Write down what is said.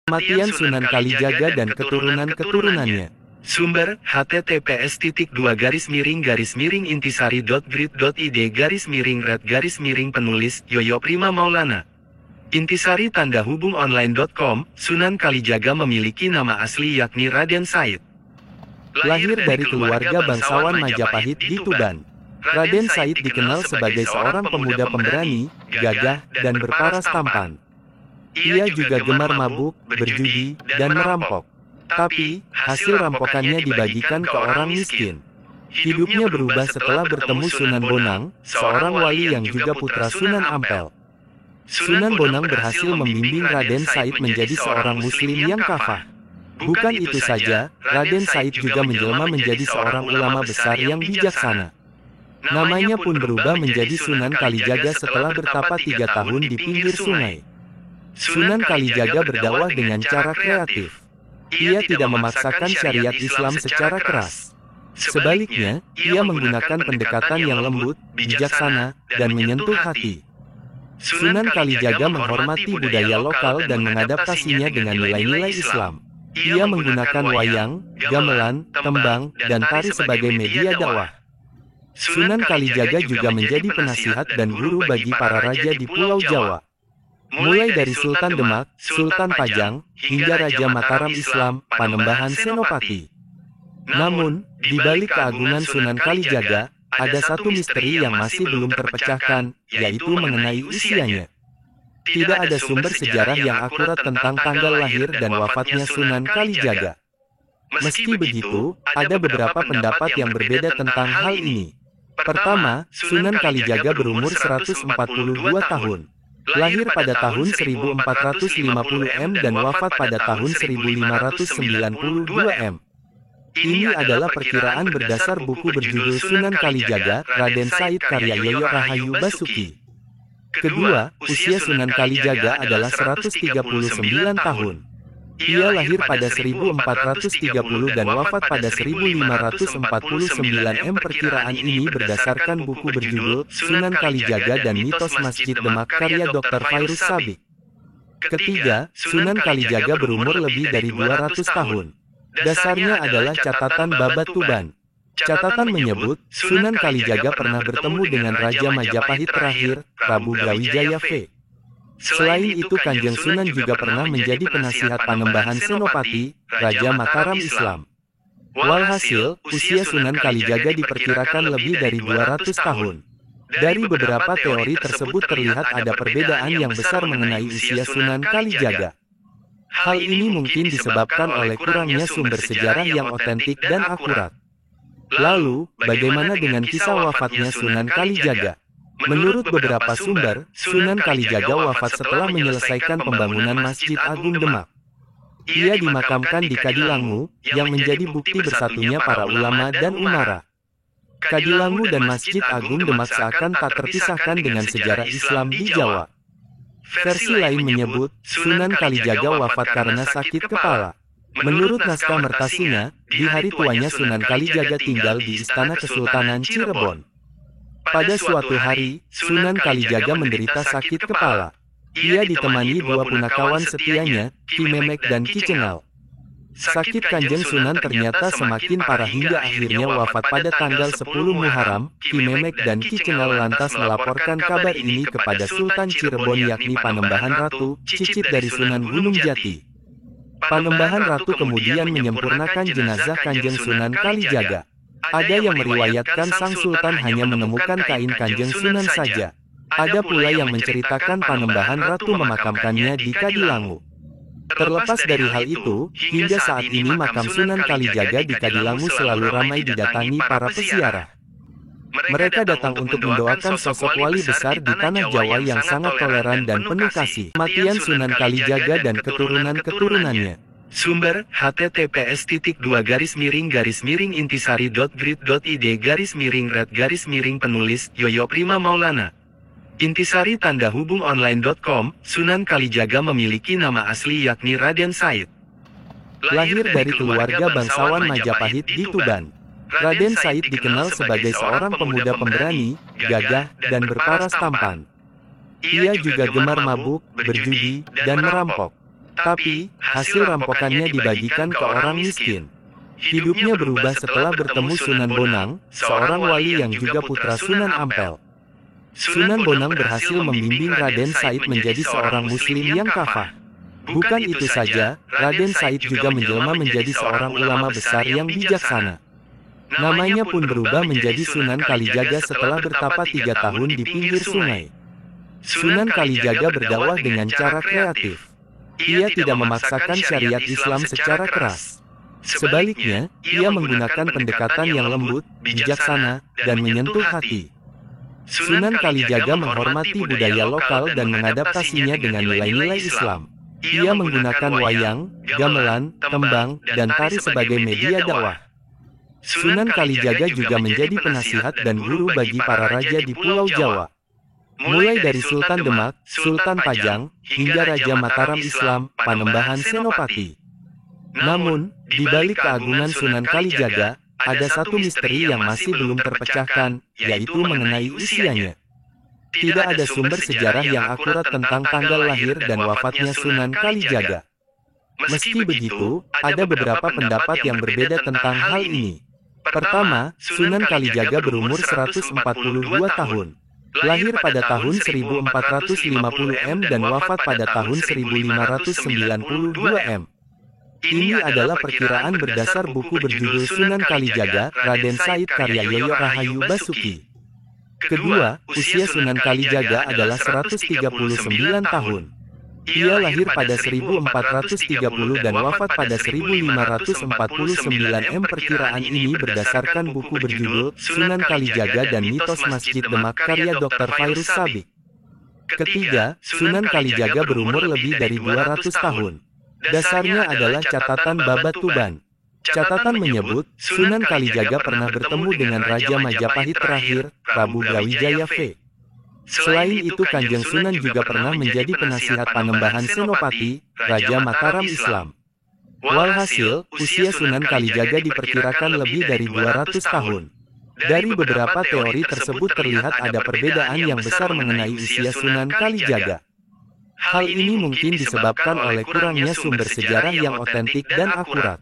Kematian Sunan Kalijaga dan keturunan-keturunannya. Sumber, https://intisari.grid.id/red-penulis Yoyo Prima Maulana. Intisari tanda hubung online.com, Sunan Kalijaga memiliki nama asli yakni Raden Said. Lahir dari keluarga bangsawan Majapahit di Tuban. Raden Said dikenal sebagai seorang pemuda pemberani, gagah, dan berparas tampan. Ia juga gemar mabuk, berjudi, dan merampok. Tapi, hasil rampokannya dibagikan ke orang miskin. Hidupnya berubah setelah bertemu Sunan Bonang, seorang wali yang juga putra Sunan Ampel. Sunan Bonang berhasil membimbing Raden Said menjadi seorang muslim yang kafah. Bukan itu saja, Raden Said juga menjelma menjadi seorang ulama besar yang bijaksana. Namanya pun berubah menjadi Sunan Kalijaga setelah bertapa 3 tahun di pinggir sungai. Sunan Kalijaga berdakwah dengan cara kreatif. Ia tidak memaksakan syariat Islam secara keras. Sebaliknya, ia menggunakan pendekatan yang lembut, bijaksana, dan menyentuh hati. Sunan Kalijaga menghormati budaya lokal dan mengadaptasinya dengan nilai-nilai Islam. Ia menggunakan wayang, gamelan, tembang, dan tari sebagai media dakwah. Sunan Kalijaga juga menjadi penasihat dan guru bagi para raja di Pulau Jawa. Mulai dari Sultan Demak, Sultan Pajang, hingga Raja Mataram Islam, Panembahan Senopati. Namun, di balik keagungan Sunan Kalijaga, ada satu misteri yang masih belum terpecahkan, yaitu mengenai usianya. Tidak ada sumber sejarah yang akurat tentang tanggal lahir dan wafatnya Sunan Kalijaga. Meski begitu, ada beberapa pendapat yang berbeda tentang hal ini. Pertama, Sunan Kalijaga berumur 142 tahun. Lahir pada tahun 1450 M dan wafat pada tahun 1592 M. Ini adalah perkiraan berdasar buku berjudul Sunan Kalijaga, Raden Said karya Yoyo Rahayu Basuki. Kedua, usia Sunan Kalijaga adalah 139 tahun. Ia lahir pada 1430 dan wafat pada 1549 M. Perkiraan ini berdasarkan buku berjudul Sunan Kalijaga dan Mitos Masjid Demak karya Dr. Fairuz Sabik. Ketiga, Sunan Kalijaga berumur lebih dari 200 tahun. Dasarnya adalah catatan Babat Tuban. Catatan menyebut, Sunan Kalijaga pernah bertemu dengan Raja Majapahit terakhir, Prabu Brawijaya V. Selain itu Kanjeng Sunan juga pernah menjadi penasihat Panembahan Senopati, Raja Mataram Islam. Walhasil, usia Sunan Kalijaga diperkirakan lebih dari 200 tahun. Dari beberapa teori tersebut terlihat ada perbedaan yang besar mengenai usia Sunan Kalijaga. Hal ini mungkin disebabkan oleh kurangnya sumber sejarah yang otentik dan akurat. Lalu, bagaimana dengan kisah wafatnya Sunan Kalijaga? Menurut beberapa sumber, Sunan Kalijaga wafat setelah menyelesaikan pembangunan Masjid Agung Demak. Ia dimakamkan di Kadilangu, yang menjadi bukti bersatunya para ulama dan umara. Kadilangu dan Masjid Agung Demak seakan tak terpisahkan dengan sejarah Islam di Jawa. Versi lain menyebut, Sunan Kalijaga wafat karena sakit kepala. Menurut naskah Mertasina, di hari tuanya Sunan Kalijaga tinggal di Istana Kesultanan Cirebon. Pada suatu hari, Sunan Kalijaga menderita sakit kepala. Ia ditemani 2 punakawan setianya, Ki Memek dan Ki Cengal. Sakit Kanjeng Sunan ternyata semakin parah hingga akhirnya wafat pada tanggal 10 Muharram. Ki Memek dan Ki Cengal lantas melaporkan kabar ini kepada Sultan Cirebon yakni Panembahan Ratu, cicit dari Sunan Gunung Jati. Panembahan Ratu kemudian menyempurnakan jenazah Kanjeng Sunan Kalijaga. Ada yang meriwayatkan Sang Sultan hanya menemukan kain Kanjeng Sunan saja. Ada pula yang menceritakan Panembahan Ratu memakamkannya di Kadilangu. Terlepas dari hal itu, hingga saat ini makam Sunan Kalijaga di Kadilangu selalu ramai didatangi para peziarah. Mereka datang untuk mendoakan sosok wali besar di tanah Jawa yang sangat toleran dan penuh kasih. Kematian Sunan Kalijaga dan keturunan-keturunannya. Sumber, https://intisari.grid.id/red-penulis Yoyo Prima Maulana. Intisari tanda hubung online.com, Sunan Kalijaga memiliki nama asli yakni Raden Said. Lahir dari keluarga bangsawan Majapahit di Tuban. Raden Said dikenal sebagai seorang pemuda pemberani, gagah, dan berparas tampan. Ia juga gemar mabuk, berjudi, dan merampok. Tapi, hasil rampokannya dibagikan ke orang miskin. Hidupnya berubah setelah bertemu Sunan Bonang, seorang wali yang juga putra Sunan Ampel. Sunan Bonang berhasil membimbing Raden Said menjadi seorang muslim yang kafah. Bukan itu saja, Raden Said juga menjelma menjadi seorang ulama besar yang bijaksana. Namanya pun berubah menjadi Sunan Kalijaga setelah bertapa 3 tahun di pinggir sungai. Sunan Kalijaga berdakwah dengan cara kreatif. Ia tidak memaksakan syariat Islam secara keras. Sebaliknya, ia menggunakan pendekatan yang lembut, bijaksana, dan menyentuh hati. Sunan Kalijaga menghormati budaya lokal dan mengadaptasinya dengan nilai-nilai Islam. Ia menggunakan wayang, gamelan, tembang, dan tari sebagai media dakwah. Sunan Kalijaga juga menjadi penasihat dan guru bagi para raja di Pulau Jawa. Mulai dari Sultan Demak, Sultan Pajang, hingga Raja Mataram Islam, Panembahan Senopati. Namun, di balik keagungan Sunan Kalijaga, ada satu misteri yang masih belum terpecahkan, yaitu mengenai usianya. Tidak ada sumber sejarah yang akurat tentang tanggal lahir dan wafatnya Sunan Kalijaga. Meski begitu, ada beberapa pendapat yang berbeda tentang hal ini. Pertama, Sunan Kalijaga berumur 142 tahun. Lahir pada tahun 1450 M dan wafat pada tahun 1592 M. Ini adalah perkiraan berdasar buku berjudul Sunan Kalijaga, Raden Said karya Yoyo Rahayu Basuki. Kedua, usia Sunan Kalijaga adalah 139 tahun. Ia lahir pada 1430 dan wafat pada 1549 M. Perkiraan ini berdasarkan buku berjudul Sunan Kalijaga dan Mitos Masjid Demak karya Dr. Fairuz Sabik. Ketiga, Sunan Kalijaga berumur lebih dari 200 tahun. Dasarnya adalah catatan Babat Tuban. Catatan menyebut, Sunan Kalijaga pernah bertemu dengan Raja Majapahit terakhir, Prabu Brawijaya V. Selain itu Kanjeng Sunan juga pernah menjadi penasihat Panembahan Senopati, Raja Mataram Islam. Walhasil, usia Sunan Kalijaga diperkirakan lebih dari 200 tahun. Dari beberapa teori tersebut terlihat ada perbedaan yang besar mengenai usia Sunan Kalijaga. Hal ini mungkin disebabkan oleh kurangnya sumber sejarah yang otentik dan akurat.